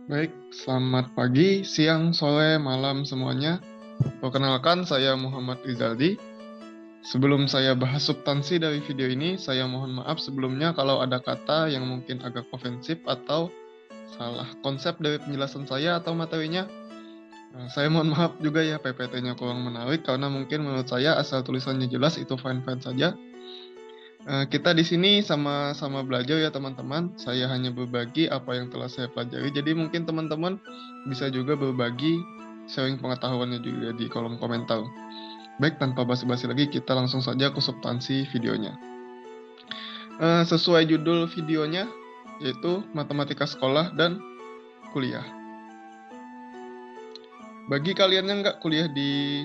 Baik, selamat pagi, siang, sore, malam semuanya. Perkenalkan, saya Muhammad Rizaldi. Sebelum saya bahas substansi dari video ini, saya mohon maaf sebelumnya kalau ada kata yang mungkin agak ofensif atau salah konsep dari penjelasan saya atau materinya. Saya mohon maaf juga ya, PPT-nya kurang menarik karena mungkin menurut saya asal tulisannya jelas itu fine-fine saja. Kita di sini sama-sama belajar ya teman-teman. Saya hanya berbagi apa yang telah saya pelajari. Jadi mungkin teman-teman bisa juga berbagi sharing pengetahuannya juga di kolom komentar. Baik, tanpa basa-basi lagi, kita langsung saja ke substansi videonya. Sesuai judul videonya, yaitu Matematika Sekolah dan Kuliah. Bagi kalian yang nggak kuliah di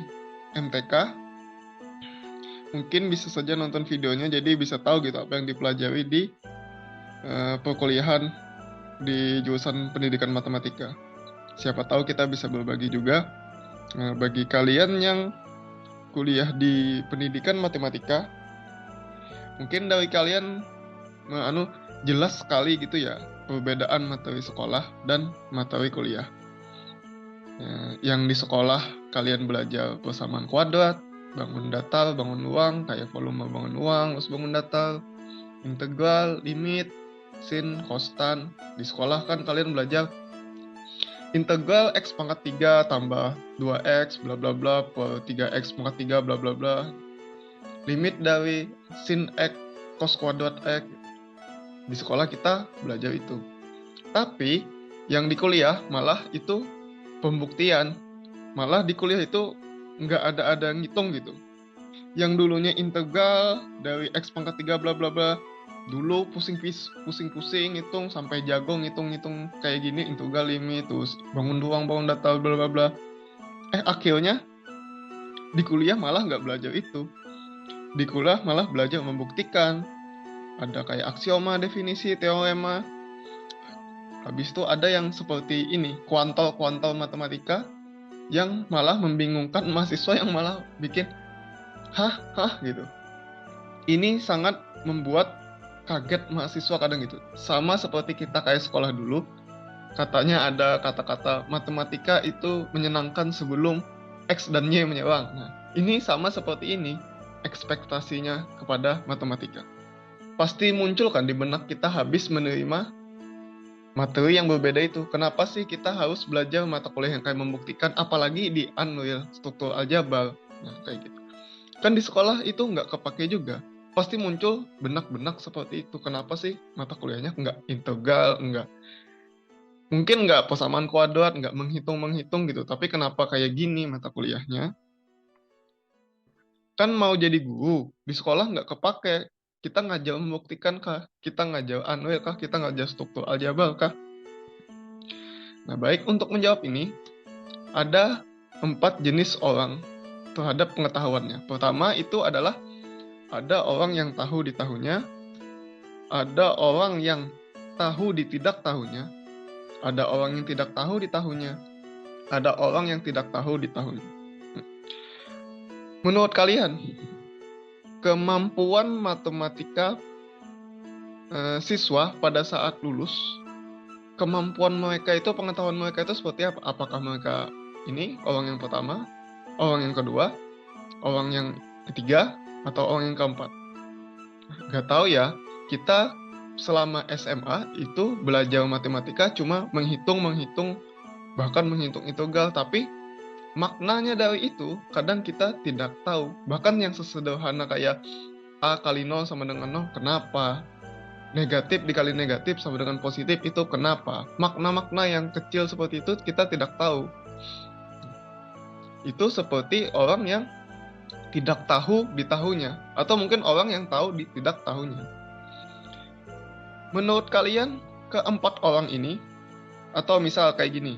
MTK, mungkin bisa saja nonton videonya, jadi bisa tahu gitu apa yang dipelajari di perkuliahan di jurusan pendidikan matematika. Siapa tahu kita bisa berbagi juga. Bagi kalian yang kuliah di pendidikan matematika, mungkin dari kalian jelas sekali gitu ya perbedaan materi sekolah dan materi kuliah. Yang di sekolah kalian belajar persamaan kuadrat, bangun datar, bangun ruang, kayak volume bangun ruang, terus bangun datar, integral, limit, sin, konstan. Di sekolah kan kalian belajar integral x pangkat 3 tambah 2x bla bla bla per 3x pangkat 3 bla bla bla. Limit dari sin x cos kuadrat x. Di sekolah kita belajar itu. Tapi yang di kuliah malah itu pembuktian. Malah di kuliah itu nggak ada ngitung gitu. Yang dulunya integral dari x pangkat 3 bla bla bla, dulu pusing-pusing hitung sampai jago ngitung-ngitung kayak gini, integral, limit, terus bangun ruang, bangun datar, bla bla bla. Akhirnya di kuliah malah nggak belajar itu. Di kuliah malah belajar membuktikan. Ada kayak aksioma, definisi, teorema. Habis itu ada yang seperti ini, kuantal matematika, yang malah membingungkan mahasiswa, yang malah bikin hah gitu. Ini sangat membuat kaget mahasiswa kadang gitu. Sama seperti kita kayak sekolah dulu, katanya ada kata-kata matematika itu menyenangkan sebelum X dan Y menyerang. Nah, ini sama seperti ini ekspektasinya kepada matematika. Pasti muncul kan di benak kita habis menerima materi yang berbeda itu. Kenapa sih kita harus belajar mata kuliah yang kayak membuktikan, apalagi di unreal struktur aljabar. Nah, kayak gitu. Kan di sekolah itu nggak kepake juga. Pasti muncul benak-benak seperti itu. Kenapa sih mata kuliahnya nggak integral, mungkin nggak persamaan kuadrat, nggak menghitung gitu. Tapi kenapa kayak gini mata kuliahnya? Kan mau jadi guru, di sekolah nggak kepake. Kita ngajar membuktikan kah? Kita ngajar unreal kah? Kita ngajar struktur aljabar kah? Nah, baik, untuk menjawab ini, ada 4 jenis orang terhadap pengetahuannya. Pertama itu adalah ada orang yang tahu di tahunya, ada orang yang tahu di tidak tahunya, ada orang yang tidak tahu di tahunya, ada orang yang tidak tahu di tahunya. Menurut kalian, kemampuan matematika siswa pada saat lulus, kemampuan mereka itu, pengetahuan mereka itu seperti apa? Apakah mereka ini orang yang pertama, orang yang kedua, orang yang ketiga, atau orang yang keempat? Gak tahu ya, kita selama SMA itu belajar matematika cuma menghitung, bahkan menghitung integral, tapi maknanya dari itu kadang kita tidak tahu. Bahkan yang sesederhana kayak A kali 0 sama dengan 0, kenapa? Negatif dikali negatif sama dengan positif, itu kenapa? Makna-makna yang kecil seperti itu kita tidak tahu. Itu seperti orang yang tidak tahu di tahunya, atau mungkin orang yang tahu di tidak tahunya. Menurut kalian, keempat orang ini, atau misal kayak gini,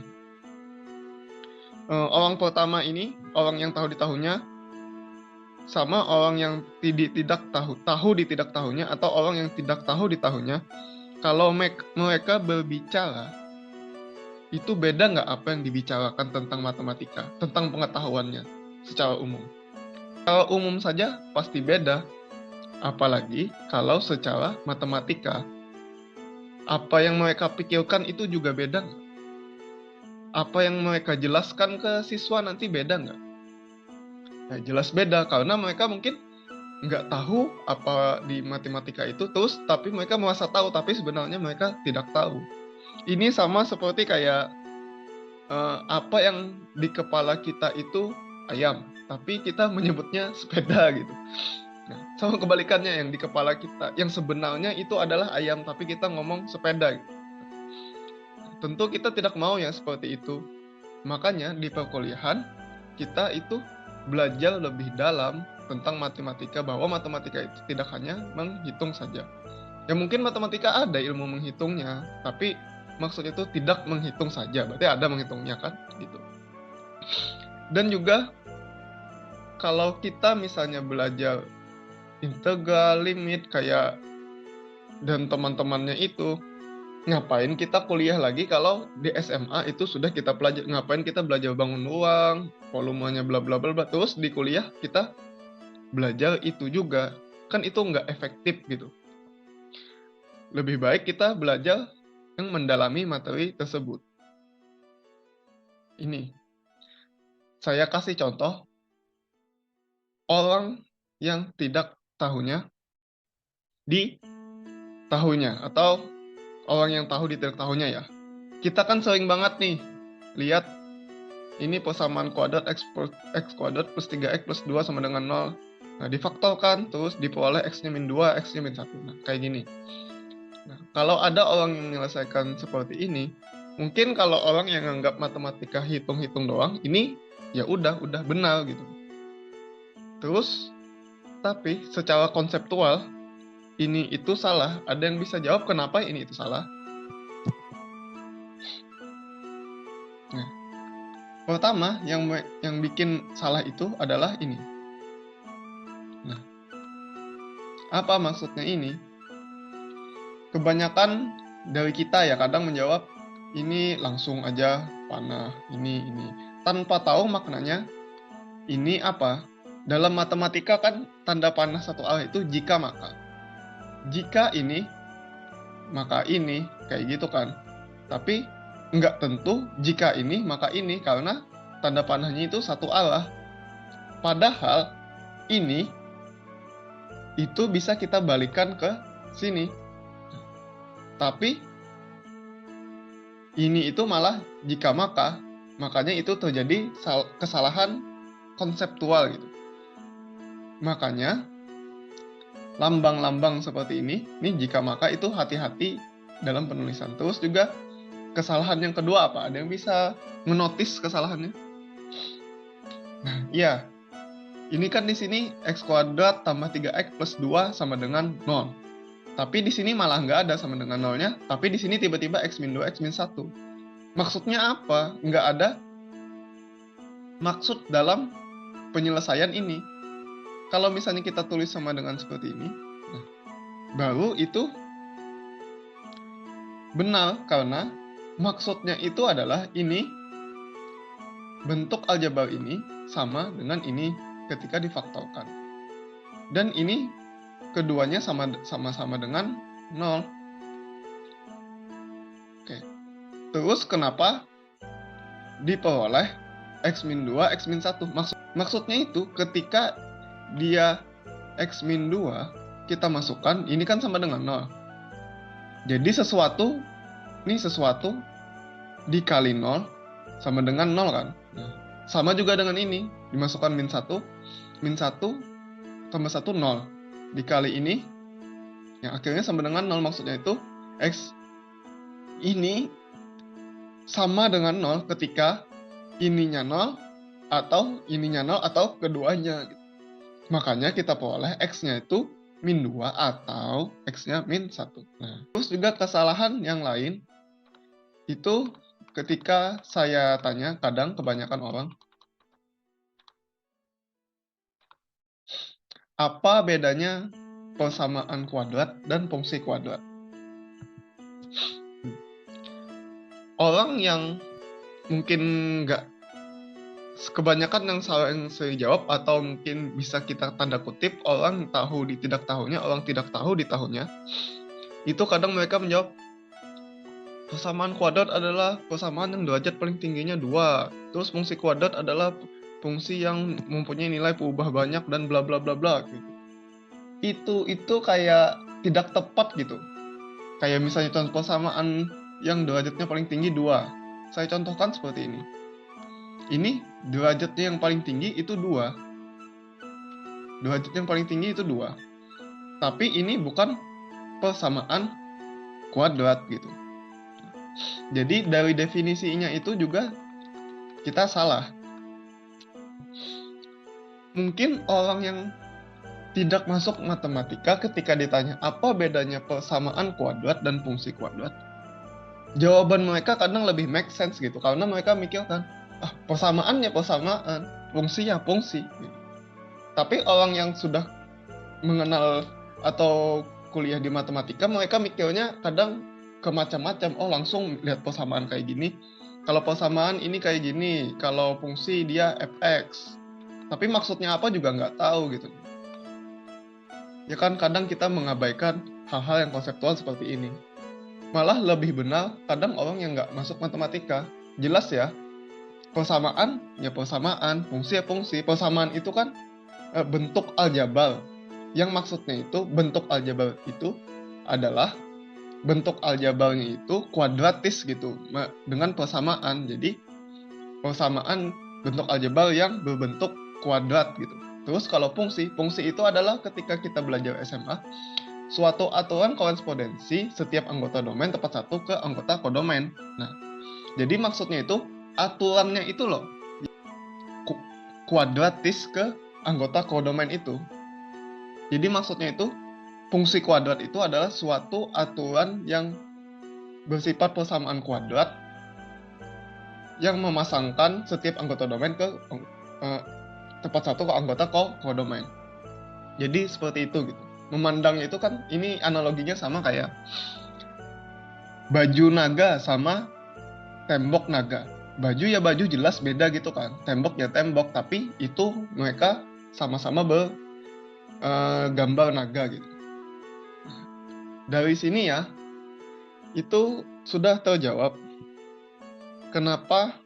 orang pertama ini, orang yang tahu di tahunya, sama orang yang tidak tahu di tidak tahunya, atau orang yang tidak tahu di tahunya, kalau mereka berbicara, itu beda nggak apa yang dibicarakan tentang matematika, tentang pengetahuannya secara umum? Kalau umum saja pasti beda, apalagi kalau secara matematika. Apa yang mereka pikirkan itu juga beda nggak? apa yang mereka jelaskan ke siswa nanti beda nggak? Ya, jelas beda, karena mereka mungkin nggak tahu apa di matematika itu, terus tapi mereka merasa tahu, tapi sebenarnya mereka tidak tahu. Ini sama seperti kayak apa yang di kepala kita itu ayam, tapi kita menyebutnya sepeda gitu. Nah, sama kebalikannya, yang di kepala kita, yang sebenarnya itu adalah ayam, tapi kita ngomong sepeda gitu. Tentu kita tidak mau yang seperti itu. Makanya di perkuliahan kita itu belajar lebih dalam tentang matematika, bahwa matematika itu tidak hanya menghitung saja. Ya mungkin matematika ada ilmu menghitungnya, tapi maksud itu tidak menghitung saja, berarti ada menghitungnya kan gitu. Dan juga kalau kita misalnya belajar integral, limit kayak dan teman-temannya itu, ngapain kita kuliah lagi kalau di SMA itu sudah kita pelajari? Ngapain kita belajar bangun ruang, volumenya bla bla bla bla, terus di kuliah kita belajar itu juga, kan itu nggak efektif gitu. Lebih baik kita belajar yang mendalami materi tersebut. Ini saya kasih contoh orang yang tidak tahunya di tahunya, atau orang yang tahu di tidak tahunya ya. Kita kan sering banget nih lihat ini persamaan kuadrat x kuadrat plus 3x plus 2 sama dengan 0. Nah, difaktorkan, terus diperoleh x-nya min 2, x-nya min 1. Nah, kayak gini. Nah, kalau ada orang yang menyelesaikan seperti ini, mungkin kalau orang yang nganggap matematika hitung-hitung doang, ini ya udah benar gitu. Terus, tapi secara konseptual, ini itu salah. Ada yang bisa jawab kenapa ini itu salah? Nah, pertama yang bikin salah itu adalah ini. Nah, apa maksudnya ini? Kebanyakan dari kita ya kadang menjawab ini langsung aja panah, ini tanpa tahu maknanya. Ini apa? Dalam matematika kan tanda panah satu arah itu jika maka. Jika ini maka ini, kayak gitu kan. Tapi nggak tentu jika ini maka ini, karena tanda panahnya itu satu arah. Padahal ini itu bisa kita balikan ke sini. Tapi ini itu malah jika maka, makanya itu terjadi kesalahan konseptual gitu. Makanya lambang-lambang seperti ini jika maka itu hati-hati dalam penulisan. Terus juga kesalahan yang kedua apa? Ada yang bisa menotis kesalahannya? Nah, iya. Ini kan di sini x kuadrat tambah 3x plus 2 sama dengan 0. Tapi di sini malah nggak ada sama dengan 0-nya, tapi di sini tiba-tiba x min 2, x min 1. Maksudnya apa? Nggak ada maksud dalam penyelesaian ini. Kalau misalnya kita tulis sama dengan seperti ini, nah, baru itu benar, karena maksudnya itu adalah ini, bentuk aljabar ini sama dengan ini ketika difaktorkan. Dan ini keduanya sama-sama dengan 0. Oke. Terus kenapa diperoleh x min 2, x min 1? Maksudnya itu ketika dia x min 2 kita masukkan, ini kan sama dengan 0. Jadi sesuatu dikali 0 sama dengan 0 kan? Sama juga dengan ini, dimasukkan min 1 tambah 1 0. Dikali ini yang akhirnya sama dengan 0, maksudnya itu x ini sama dengan 0 ketika ininya 0 atau ininya 0 atau keduanya. Makanya kita peroleh x-nya itu min 2 atau x-nya min 1. Nah, terus juga kesalahan yang lain itu ketika saya tanya, kadang kebanyakan orang, apa bedanya persamaan kuadrat dan fungsi kuadrat? Orang yang mungkin nggak, kebanyakan yang saya jawab, atau mungkin bisa kita tanda kutip orang tahu di tidak tahunya, orang tidak tahu di tahunya, itu kadang mereka menjawab persamaan kuadrat adalah persamaan yang derajat paling tingginya 2. Terus fungsi kuadrat adalah fungsi yang mempunyai nilai perubahan banyak dan bla bla bla bla gitu. Itu kayak tidak tepat gitu. Kayak misalnya contoh persamaan yang derajatnya paling tinggi 2. Saya contohkan seperti ini. Ini derajatnya yang paling tinggi itu 2. Derajat yang paling tinggi itu 2. Tapi ini bukan persamaan kuadrat gitu. Jadi dari definisinya itu juga kita salah. Mungkin orang yang tidak masuk matematika ketika ditanya apa bedanya persamaan kuadrat dan fungsi kuadrat, jawaban mereka kadang lebih make sense gitu, karena mereka mikirkan, persamaannya persamaan, fungsi ya fungsi gitu. Tapi orang yang sudah mengenal atau kuliah di matematika, mereka mikirnya kadang ke macam-macam. Langsung lihat persamaan kayak gini. Kalau persamaan ini kayak gini. Kalau fungsi dia fx. Tapi maksudnya apa juga nggak tahu gitu. Ya kan kadang kita mengabaikan hal-hal yang konseptual seperti ini. Malah lebih benar kadang orang yang nggak masuk matematika. Jelas ya, persamaan ya persamaan, fungsi ya fungsi. Persamaan itu kan bentuk aljabar. Yang maksudnya itu bentuk aljabar itu adalah bentuk aljabarnya itu kuadratis gitu dengan persamaan. Jadi persamaan bentuk aljabar yang berbentuk kuadrat gitu. Terus kalau fungsi itu adalah ketika kita belajar SMA, suatu aturan korespondensi setiap anggota domain tepat satu ke anggota kodomain. Nah, jadi maksudnya itu aturannya itu loh kuadratis ke anggota kodomain itu. Jadi maksudnya itu fungsi kuadrat itu adalah suatu aturan yang bersifat persamaan kuadrat yang memasangkan setiap anggota domain ke tepat satu ke anggota kodomain. Jadi seperti itu gitu. Memandangnya itu kan ini analoginya sama kayak baju naga sama tembok naga. Baju ya baju jelas beda gitu kan. Tembok ya tembok, tapi itu mereka sama-sama gambar naga gitu. Dari sini ya, itu sudah terjawab kenapa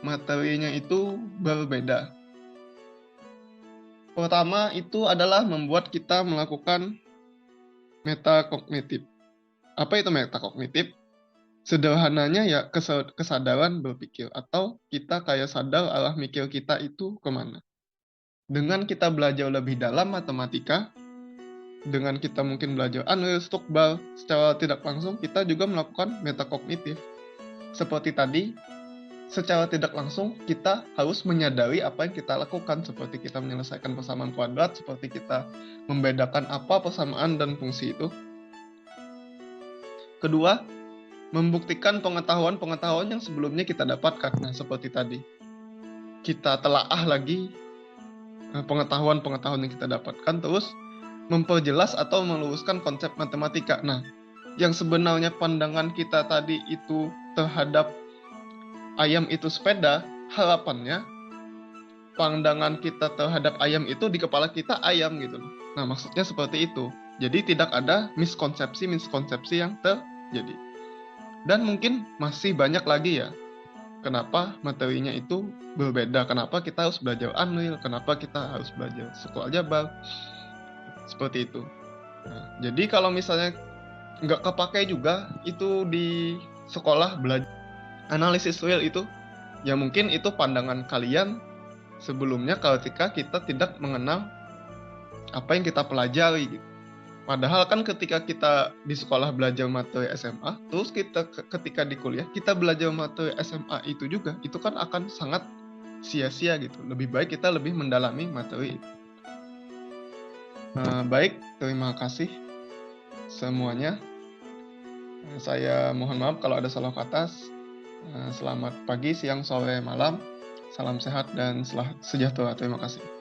materinya itu berbeda. Pertama itu adalah membuat kita melakukan metakognitif. Apa itu metakognitif? Sederhananya ya kesadaran berpikir, atau kita kayak sadar arah mikir kita itu kemana. Dengan kita belajar lebih dalam matematika, dengan kita mungkin belajar analis struktural, secara tidak langsung kita juga melakukan metakognitif. Seperti tadi, secara tidak langsung kita harus menyadari apa yang kita lakukan, seperti kita menyelesaikan persamaan kuadrat, seperti kita membedakan apa persamaan dan fungsi itu. Kedua, membuktikan pengetahuan-pengetahuan yang sebelumnya kita dapatkan. Nah, seperti tadi, kita telaah lagi pengetahuan-pengetahuan yang kita dapatkan, terus memperjelas atau meluruskan konsep matematika. Nah, yang sebenarnya pandangan kita tadi itu terhadap ayam itu sepeda, harapannya pandangan kita terhadap ayam itu di kepala kita ayam gitu. Nah, maksudnya seperti itu. Jadi tidak ada miskonsepsi yang terjadi. Dan mungkin masih banyak lagi ya, kenapa materinya itu berbeda, kenapa kita harus belajar anil, kenapa kita harus belajar suku aljabar, seperti itu. Nah, jadi kalau misalnya nggak kepakai juga itu di sekolah belajar analisis real itu, ya mungkin itu pandangan kalian sebelumnya ketika kita tidak mengenal apa yang kita pelajari gitu. Padahal kan ketika kita di sekolah belajar materi SMA, terus kita ketika di kuliah kita belajar materi SMA itu juga, itu kan akan sangat sia-sia gitu. Lebih baik kita lebih mendalami materi itu. Baik, terima kasih semuanya. Saya mohon maaf kalau ada salah kata. Selamat pagi, siang, sore, malam. Salam sehat dan sejahtera. Terima kasih.